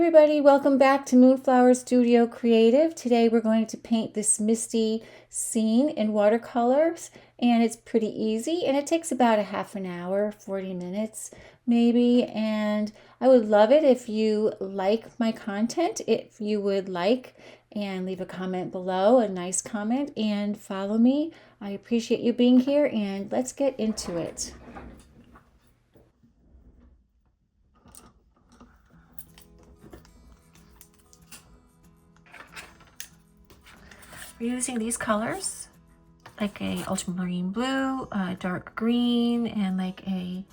everybody, welcome back to Moonflower Studio Creative. Today we're going to paint this Misty scene in watercolors, and it's pretty easy and it takes about a half an hour, 40 minutes maybe, and I would love it if you like my content, if you would like and leave a comment below, a nice comment, and follow me. I appreciate you being here, and let's get into it. We're using these colors, like a ultramarine blue, dark green, and like a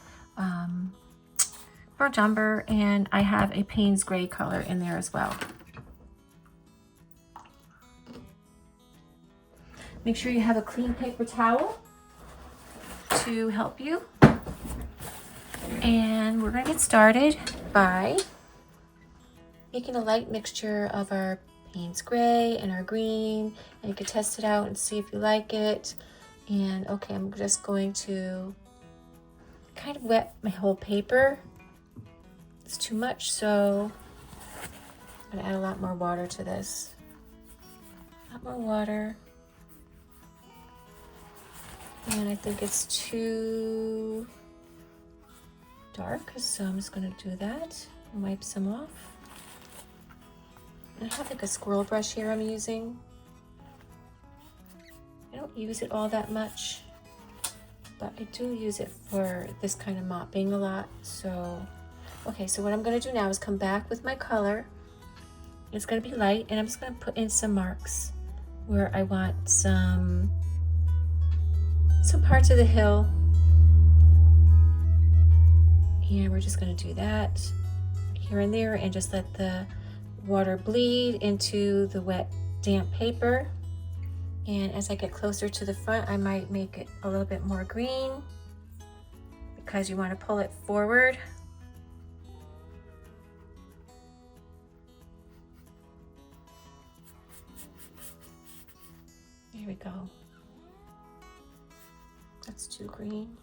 burnt umber, and I have a Payne's gray color in there as well. Make sure you have a clean paper towel to help you. And we're going to get started by making a light mixture of our Payne's gray and our green, and you can test it out and see if you like it. And okay, I'm just going to kind of wet my whole paper. It's too much, so I'm going to add a lot more water to this. A lot more water. And I think it's too dark, so I'm just going to do that and wipe some off. I have like a squirrel brush here I'm using. I don't use it all that much, but I do use it for this kind of mopping a lot. So, okay, so what I'm gonna do now is come back with my color. It's gonna be light, and I'm just gonna put in some marks where I want some parts of the hill. And we're just gonna do that here and there and just let the water bleed into the wet, damp paper. And as I get closer to the front, I might make it a little bit more green because you want to pull it forward. There we go. That's too green.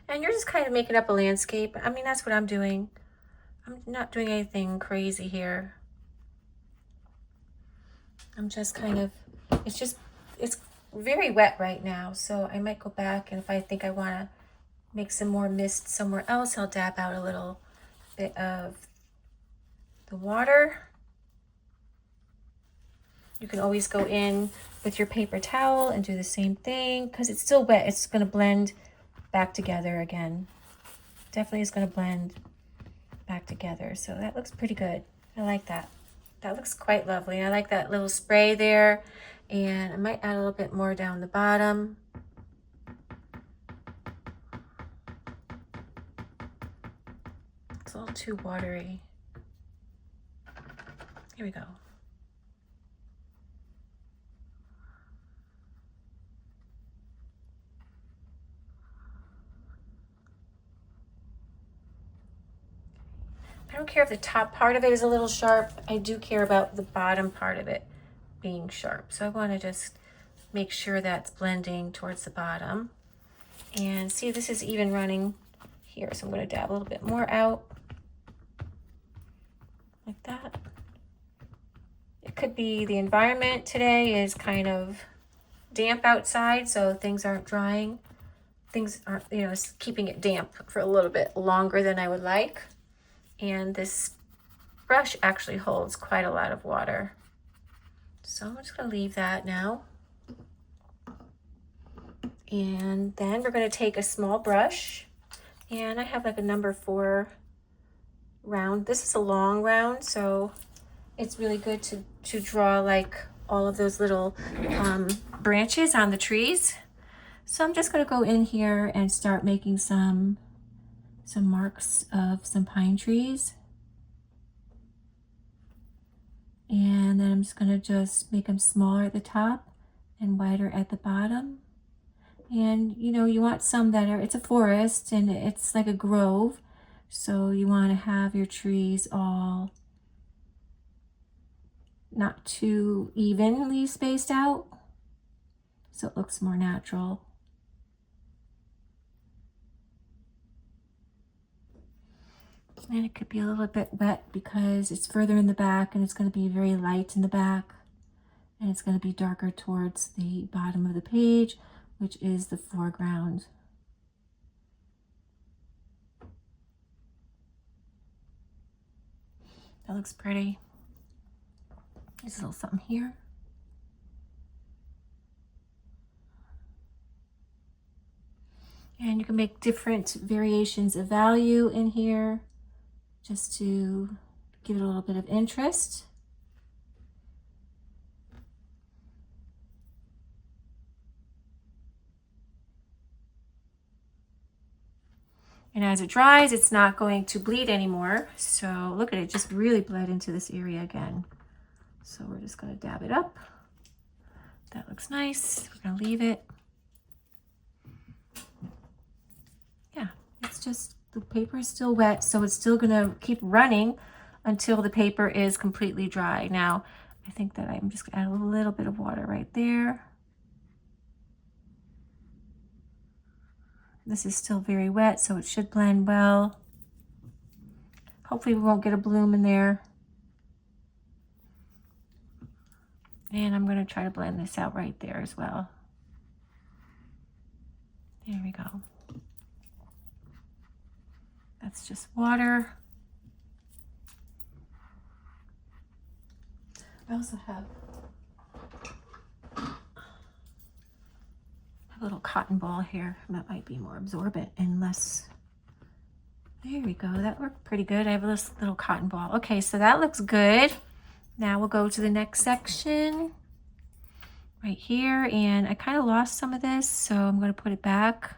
And you're just kind of making up a landscape. I mean, that's what I'm doing. I'm not doing anything crazy here. I'm just kind of, it's very wet right now. So I might go back, and if I think I want to make some more mist somewhere else, I'll dab out a little bit of the water. You can always go in with your paper towel and do the same thing because it's still wet. It's going to blend back together again. Definitely is going to blend back together. So that looks pretty good. I like that. That looks quite lovely. I like that little spray there, and I might add a little bit more down the bottom. It's a little too watery. Here we go. I don't care if the top part of it is a little sharp. I do care about the bottom part of it being sharp. So I want to just make sure that's blending towards the bottom. And see, this is even running here. So I'm going to dab a little bit more out. Like that. It could be the environment today is kind of damp outside, so things aren't drying. Things aren't, it's keeping it damp for a little bit longer than I would like. And this brush actually holds quite a lot of water. So I'm just going to leave that now. And then we're going to take a small brush, and I have like a number 4 round. This is a long round, so it's really good to draw like all of those little branches on the trees. So I'm just going to go in here and start making some some marks of some pine trees. And then I'm just going to just make them smaller at the top and wider at the bottom. And you know, you want some that are, it's a forest and it's like a grove. So you want to have your trees all not too evenly spaced out, so it looks more natural. And it could be a little bit wet because it's further in the back and it's going to be very light in the back. And it's going to be darker towards the bottom of the page, which is the foreground. That looks pretty. There's a little something here. And you can make different variations of value in here just to give it a little bit of interest. And as it dries, it's not going to bleed anymore. So look at it, just really bled into this area again. So we're just going to dab it up. That looks nice. We're going to leave it. Yeah, it's just, the paper is still wet, so it's still going to keep running until the paper is completely dry. Now, I think that I'm just going to add a little bit of water right there. This is still very wet, so it should blend well. Hopefully we won't get a bloom in there. And I'm going to try to blend this out right there as well. There we go. That's just water. I also have a little cotton ball here that might be more absorbent and less. There we go. That worked pretty good. I have this little cotton ball. Okay, so that looks good. Now we'll go to the next section right here. And I kind of lost some of this, so I'm going to put it back.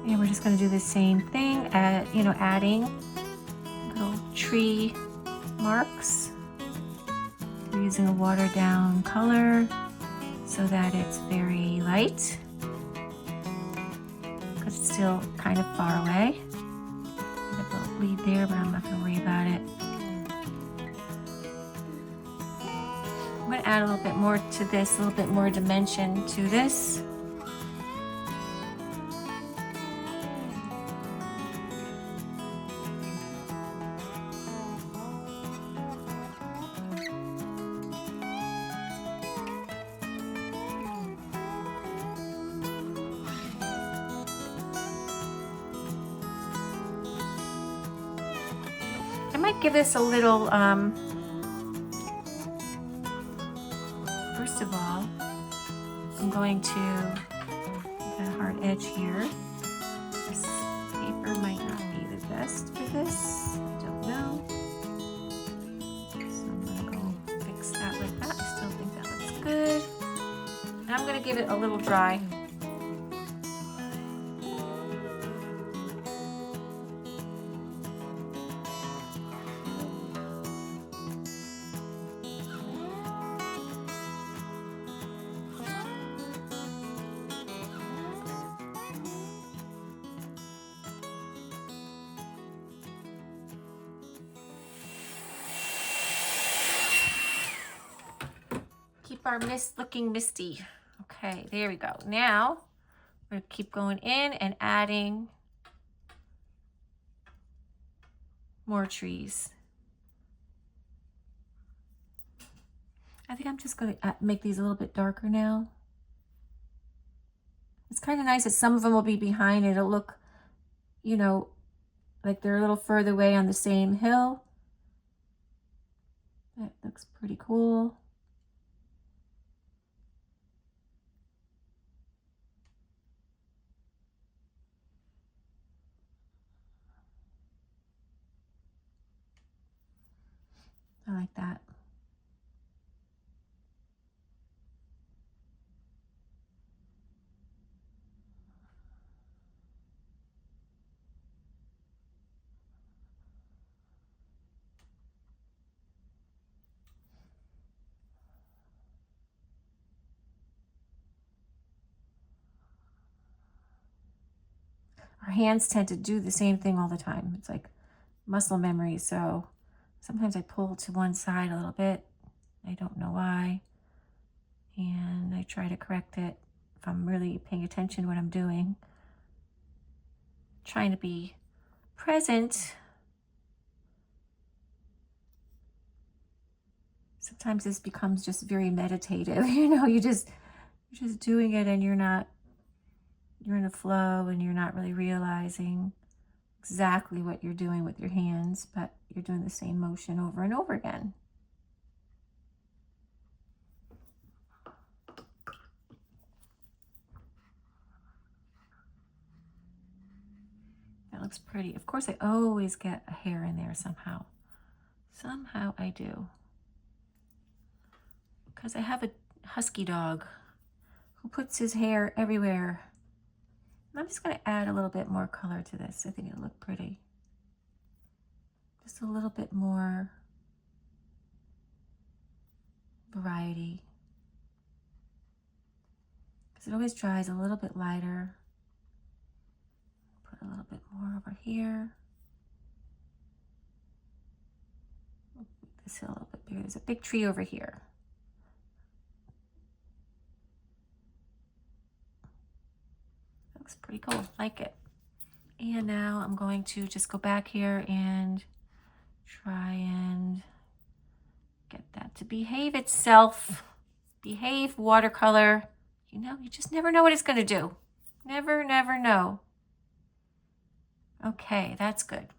And we're just going to do the same thing, adding little tree marks. We're using a watered down color so that it's very light, because it's still kind of far away. There's a little bleed there, but I'm not going to worry about it. I'm going to add a little bit more to this, a little bit more dimension to this. I might give this a little, first of all, I'm going to get a hard edge here. This paper might not be the best for this, I don't know. So I'm gonna go fix that like that. I still think that looks good. And I'm gonna give it a little dry. Keep our mist looking misty. Okay, there we go. Now we're gonna keep going in and adding more trees. I think I'm just gonna make these a little bit darker now. It's kind of nice that some of them will be behind and it'll look, you know, like they're a little further away on the same hill. That looks pretty cool. I like that. Our hands tend to do the same thing all the time. It's like muscle memory. So sometimes I pull to one side a little bit. I don't know why. And I try to correct it if I'm really paying attention to what I'm doing. Trying to be present. Sometimes this becomes just very meditative. You're just doing it and you're in a flow and you're not really realizing exactly what you're doing with your hands, but you're doing the same motion over and over again. That looks pretty. Of course, I always get a hair in there somehow. Somehow I do. Because I have a husky dog who puts his hair everywhere. I'm just going to add a little bit more color to this. I think it'll look pretty. Just a little bit more variety. Because it always dries a little bit lighter. Put a little bit more over here. Make this hill a little bit bigger. There's a big tree over here. Looks pretty cool. Like it. And now I'm going to just go back here and try and get that to behave itself. Behave, watercolor. You just never know what it's going to do. Never know. Okay, that's good.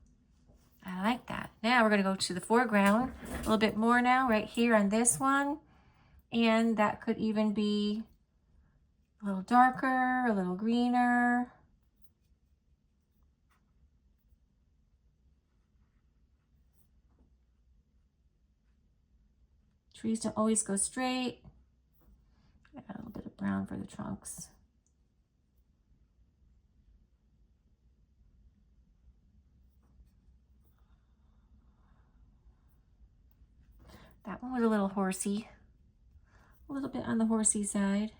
I like that. Now we're going to go to the foreground a little bit more now, right here on this one. And that could even be a little darker, a little greener. Trees don't always go straight. Add a little bit of brown for the trunks. That one was a little horsey. A little bit on the horsey side.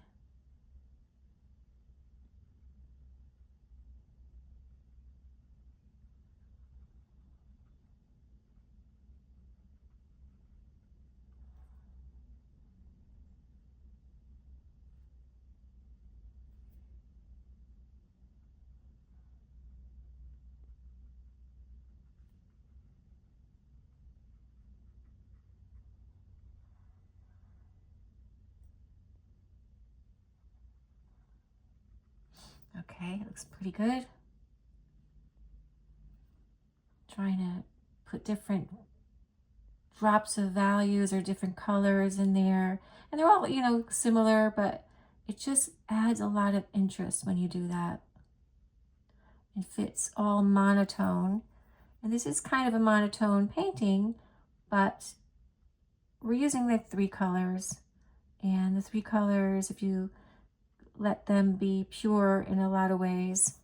Okay, looks pretty good. Trying to put different drops of values or different colors in there. And they're all, similar, but it just adds a lot of interest when you do that. It fits all monotone. And this is kind of a monotone painting, but we're using the 3 colors. And the 3 colors, if you let them be pure in a lot of ways,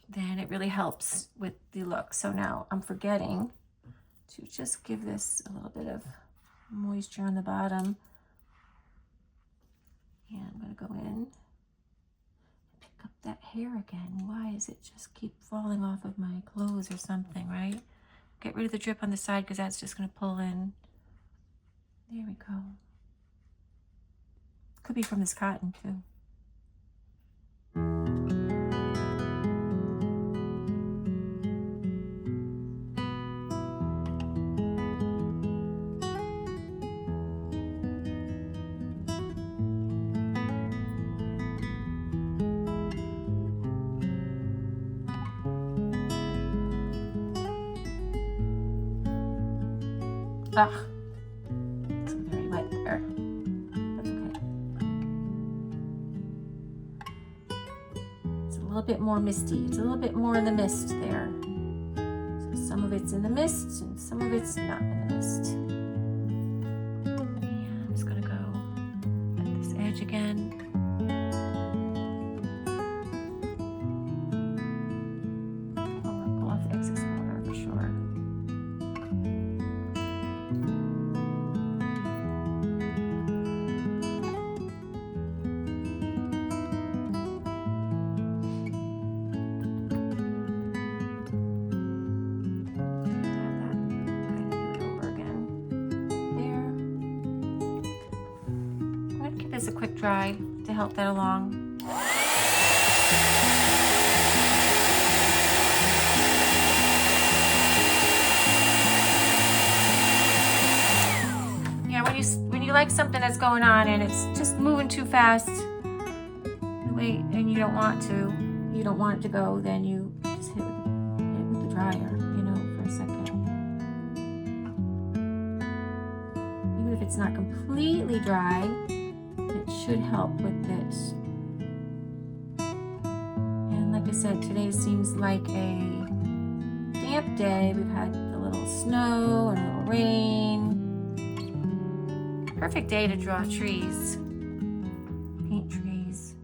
then it really helps with the look. So now I'm forgetting to just give this a little bit of moisture on the bottom. And I'm going to go in and pick up that hair again. Why does it just keep falling off of my clothes or something, right? Get rid of the drip on the side because that's just going to pull in. There we go. Could be from this cotton too. Ugh, it's very wet there. That's okay. It's a little bit more misty. It's a little bit more in the mist there. So some of it's in the mist and some of it's not in the mist. And I'm just gonna go at this edge again. Pull off the excess water for sure. This a quick dry to help that along. Yeah, when you like something that's going on and it's just moving too fast, and you don't want it to go, then you just hit it with the dryer, for a second. Even if it's not completely dry, it should help with this. And like I said, today seems like a damp day. We've had a little snow and a little rain. Perfect day to draw trees, paint trees.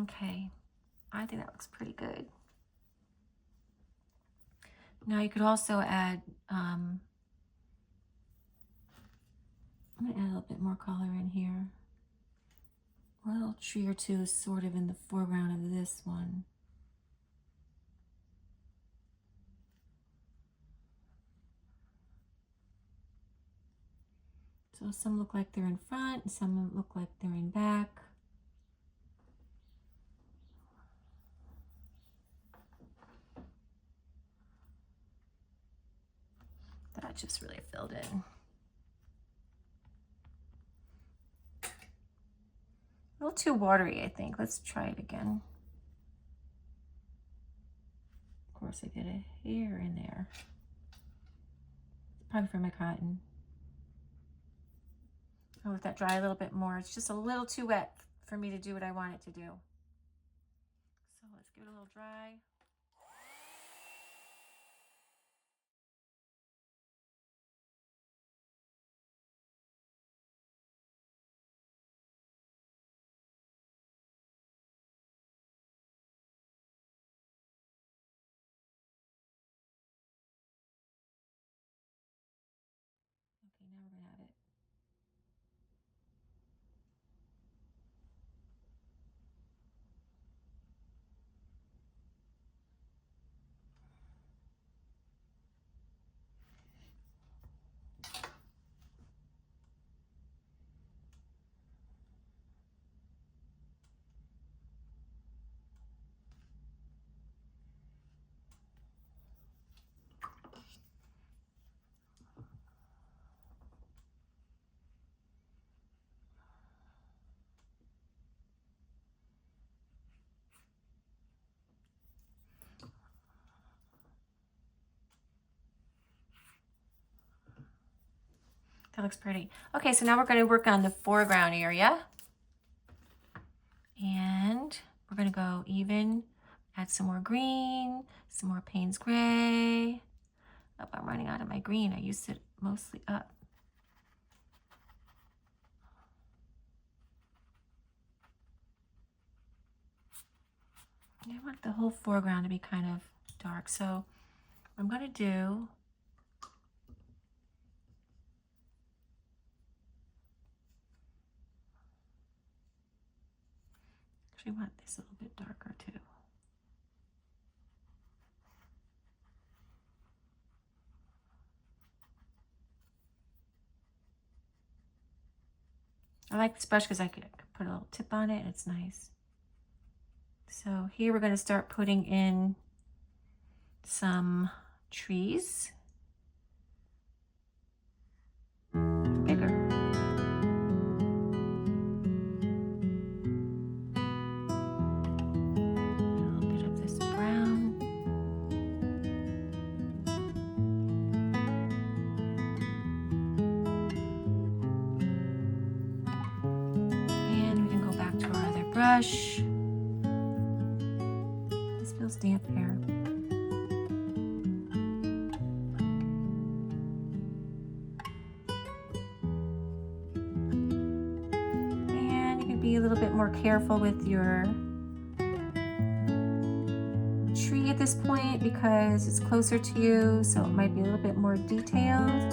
Okay, I think that looks pretty good. Now you could also add, I'm gonna add a little bit more color in here. A little tree or two is sort of in the foreground of this one. So some look like they're in front, and some look like they're in back. That just really filled in. A little too watery, I think. Let's try it again. Of course, I did a hair in there. Probably for my cotton. I'll let that dry a little bit more. It's just a little too wet for me to do what I want it to do. So let's give it a little dry. Okay, now we're gonna add it. That looks pretty. Okay, so now we're going to work on the foreground area. And we're going to go even, add some more green, some more Payne's gray. Oh, I'm running out of my green. I used it mostly up. I want the whole foreground to be kind of dark. So I'm going to do actually want this a little bit darker too. I like this brush because I could put a little tip on it. It's nice. So here we're going to start putting in some trees. Bigger. A little bit of this brown. brush. This feels damp here. And you can be a little bit more careful with your tree at this point because it's closer to you, so it might be a little bit more detailed.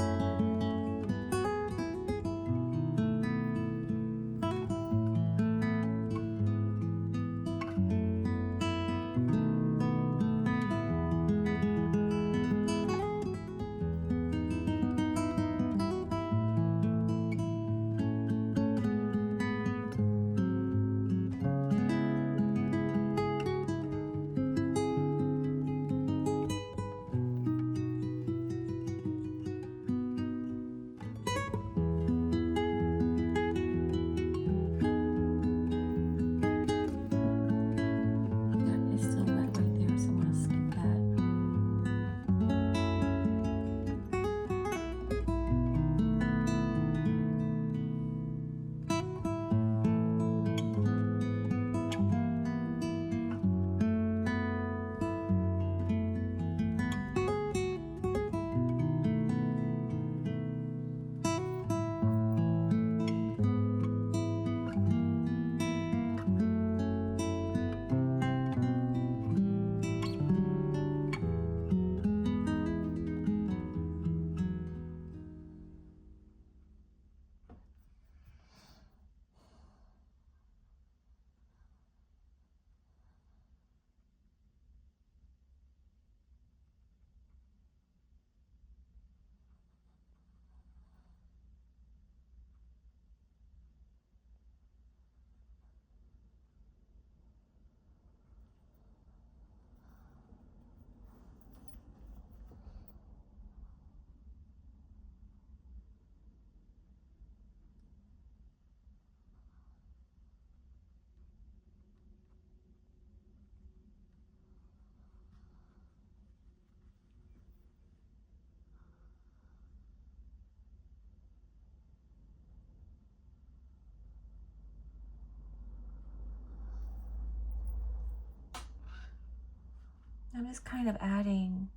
I'm just kind of adding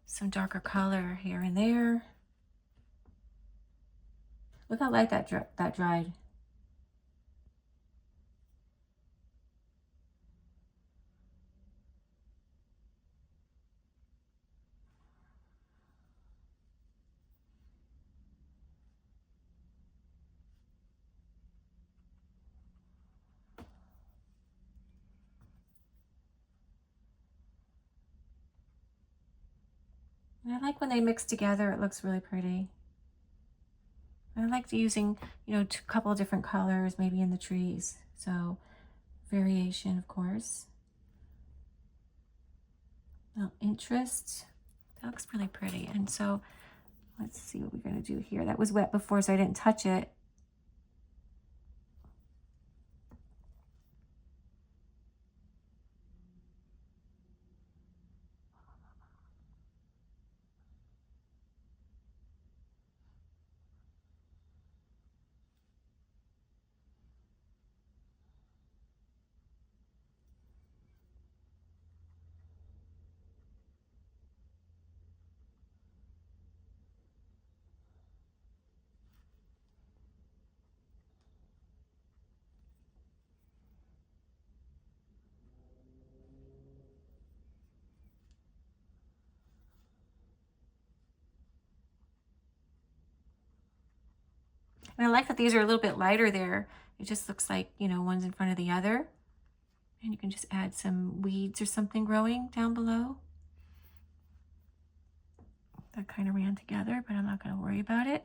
some darker color here and there. Look how light that dried. And I like when they mix together, it looks really pretty. I like using, a couple of different colors, maybe in the trees. So variation, of course. Now, interest. That looks really pretty. And so let's see what we're going to do here. That was wet before, so I didn't touch it. And I like that these are a little bit lighter there. It just looks like, one's in front of the other. And you can just add some weeds or something growing down below. That kind of ran together, but I'm not going to worry about it.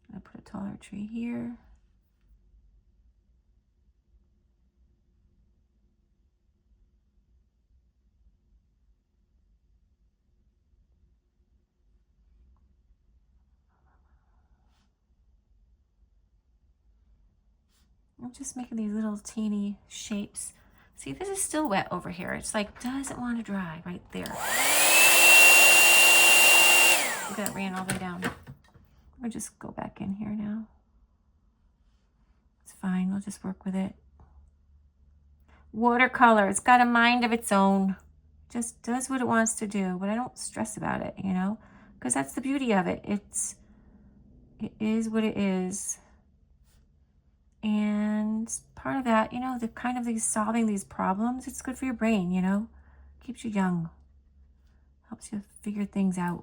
I'm going to put a taller tree here. I'm just making these little teeny shapes. See, this is still wet over here. It's like, doesn't want to dry right there. Look at that, ran all the way down. We'll just go back in here now. It's fine, we'll just work with it. Watercolor, it's got a mind of its own. Just does what it wants to do, but I don't stress about it, you know, because that's the beauty of it. It is what it is. And part of that, you know, the kind of these solving these problems, it's good for your brain, you know, keeps you young, helps you figure things out.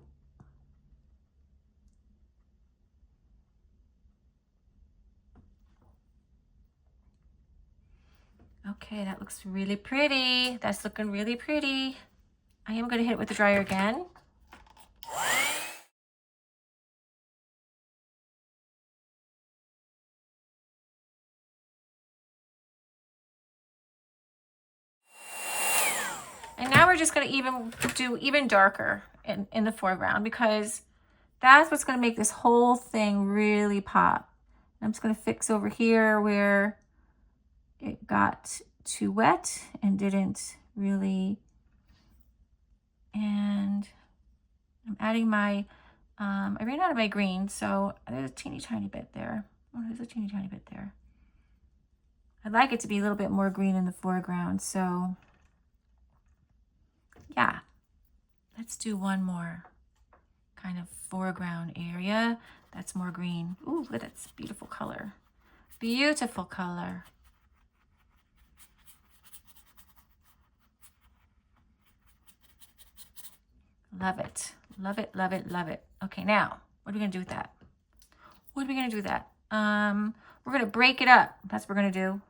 Okay, that looks really pretty. That's looking really pretty. I am going to hit it with the dryer again. And now we're just going to do even darker in the foreground, because that's what's going to make this whole thing really pop. I'm just going to fix over here where it got too wet and didn't really. And I'm adding my, I ran out of my green, so there's a teeny tiny bit there. Oh, there's a teeny tiny bit there. I'd like it to be a little bit more green in the foreground, so yeah. Let's do one more kind of foreground area that's more green. Ooh, look at that beautiful color. Beautiful color. Love it. Love it, love it, love it. Okay, now, what are we gonna do with that? What are we gonna do with that? We're gonna break it up. That's what we're gonna do.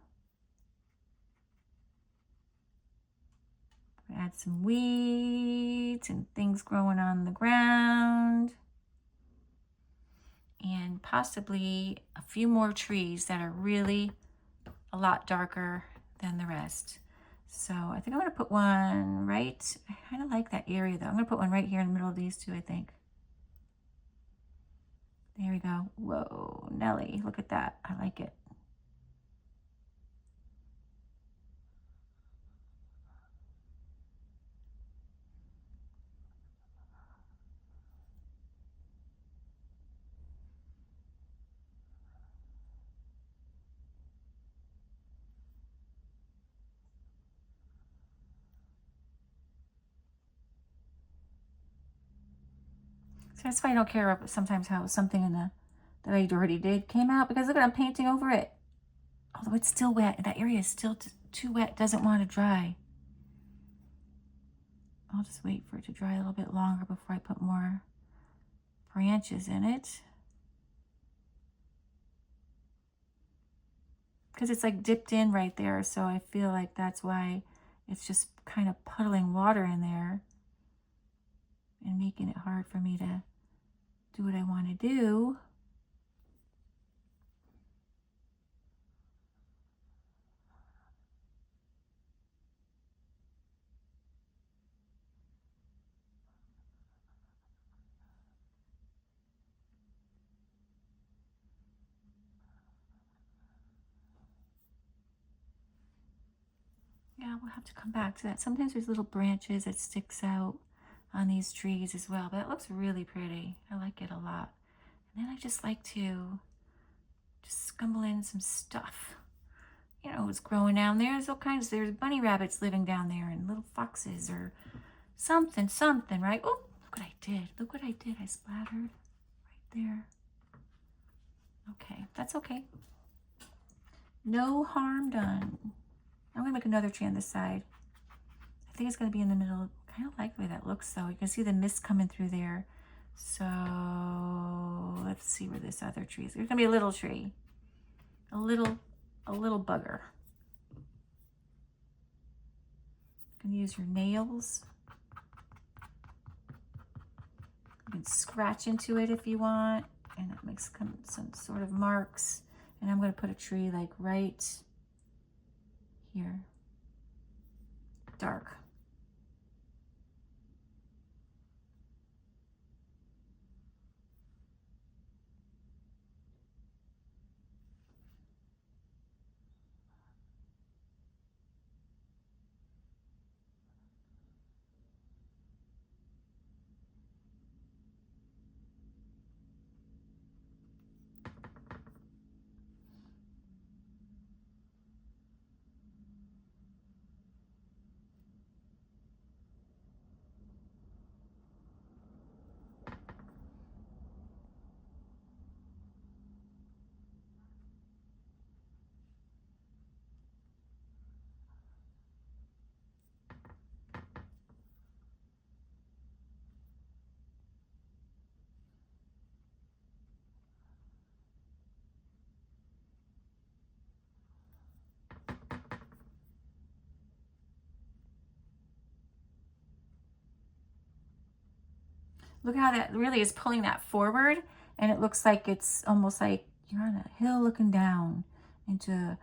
Add some weeds and things growing on the ground. And possibly a few more trees that are really a lot darker than the rest. So I think I'm gonna put one right, I kind of like that area though. I'm gonna put one right here in the middle of these two, I think. There we go. Whoa, Nelly, look at that. I like it. So that's why I don't care sometimes how something in the that I already did came out, because look at, I'm painting over it. Although it's still wet, and that area is still too wet, doesn't want to dry. I'll just wait for it to dry a little bit longer before I put more branches in it. Because it's like dipped in right there, so I feel like that's why it's just kind of puddling water in there and making it hard for me to do what I want to do. Yeah, we'll have to come back to that. Sometimes there's little branches that sticks out on these trees as well, but it looks really pretty. I like it a lot. And then I just like to just scumble in some stuff. You know, it's growing down there. There's all kinds. There's bunny rabbits living down there, and little foxes, or something, right? Oh, look what I did. Look what I did. I splattered right there. Okay, that's okay. No harm done. I'm gonna make another tree on this side. I think it's gonna be in the middle. I kind of like the way that looks though. You can see the mist coming through there. So let's see where this other tree is. There's gonna be a little tree. A little bugger. You can use your nails. You can scratch into it if you want, and that makes some sort of marks. And I'm gonna put a tree like right here. Dark. Look how that really is pulling that forward, and it looks like it's almost like you're on a hill looking down into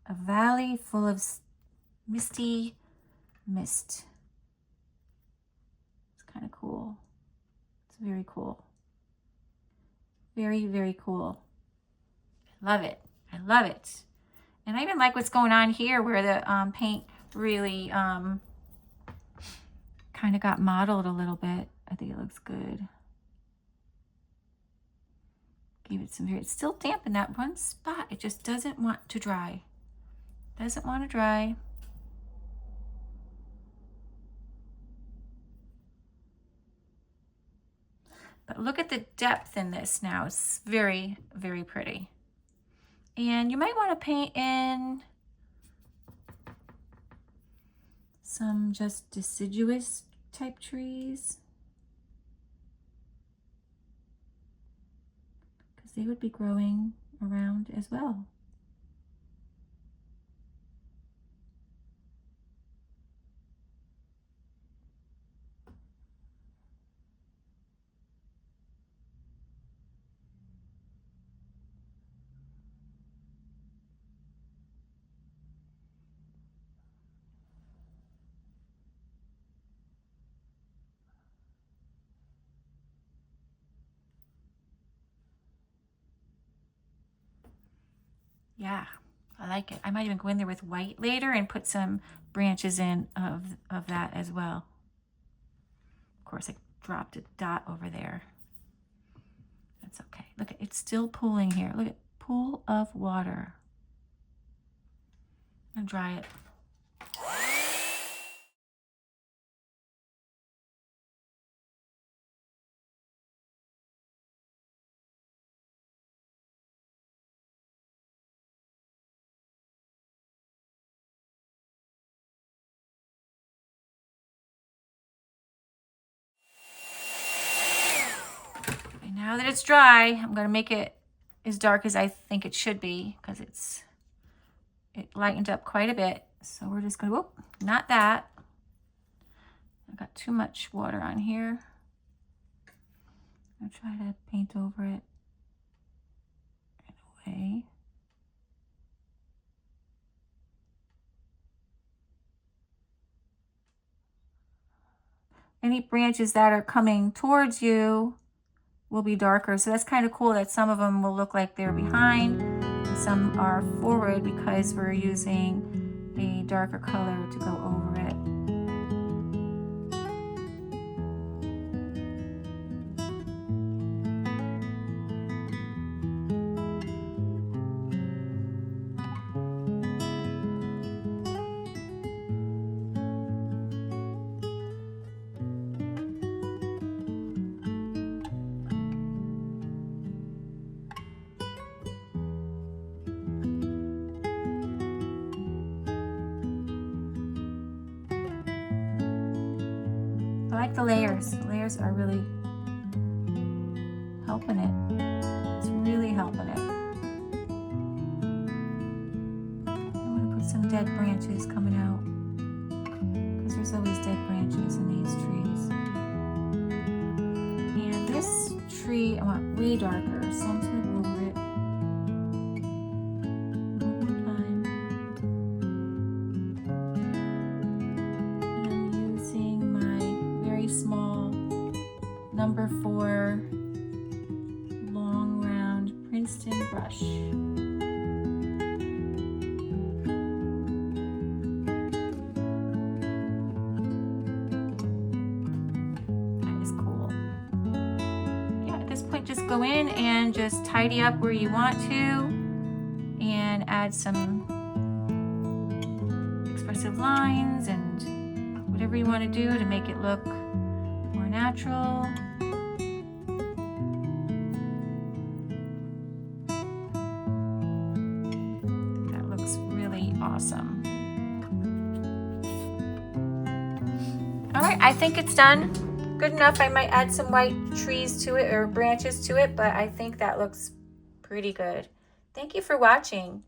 a valley full of misty mist. It's kind of cool. It's very cool. Very, very cool. I love it. I love it. And I even like what's going on here where the paint really kind of got modeled a little bit. I think it looks good. Give it some, it's still damp in that one spot. It just doesn't want to dry. Doesn't want to dry. But look at the depth in this now. It's very, very pretty. And you might want to paint in some just deciduous type trees, because they would be growing around as well. Yeah, I like it. I might even go in there with white later and put some branches in of that as well. Of course, I dropped a dot over there. That's okay. Look, it's still pooling here. Look at pool of water. I'm gonna dry it. Now that it's dry, I'm going to make it as dark as I think it should be, because it lightened up quite a bit. So we're just going to, whoop, not that. I got too much water on here. I'll try to paint over it in a way. Any branches that are coming towards you will be darker. So that's kind of cool that some of them will look like they're behind and some are forward, because we're using a darker color to go over it. I like the layers. The layers are really helping it. It's really helping it. I want to put some dead branches coming out, because there's always dead branches in these trees. And this tree I want way darker, so I'm just going to go over it one more time. And I'm using my very small number 4 long round Princeton brush. That is cool. Yeah, at this point just go in and just tidy up where you want to and add some expressive lines and whatever you want to do to make it look more natural. That looks really awesome. All right, I think it's done. Good enough. I might add some white trees to it or branches to it, but I think that looks pretty good. Thank you for watching.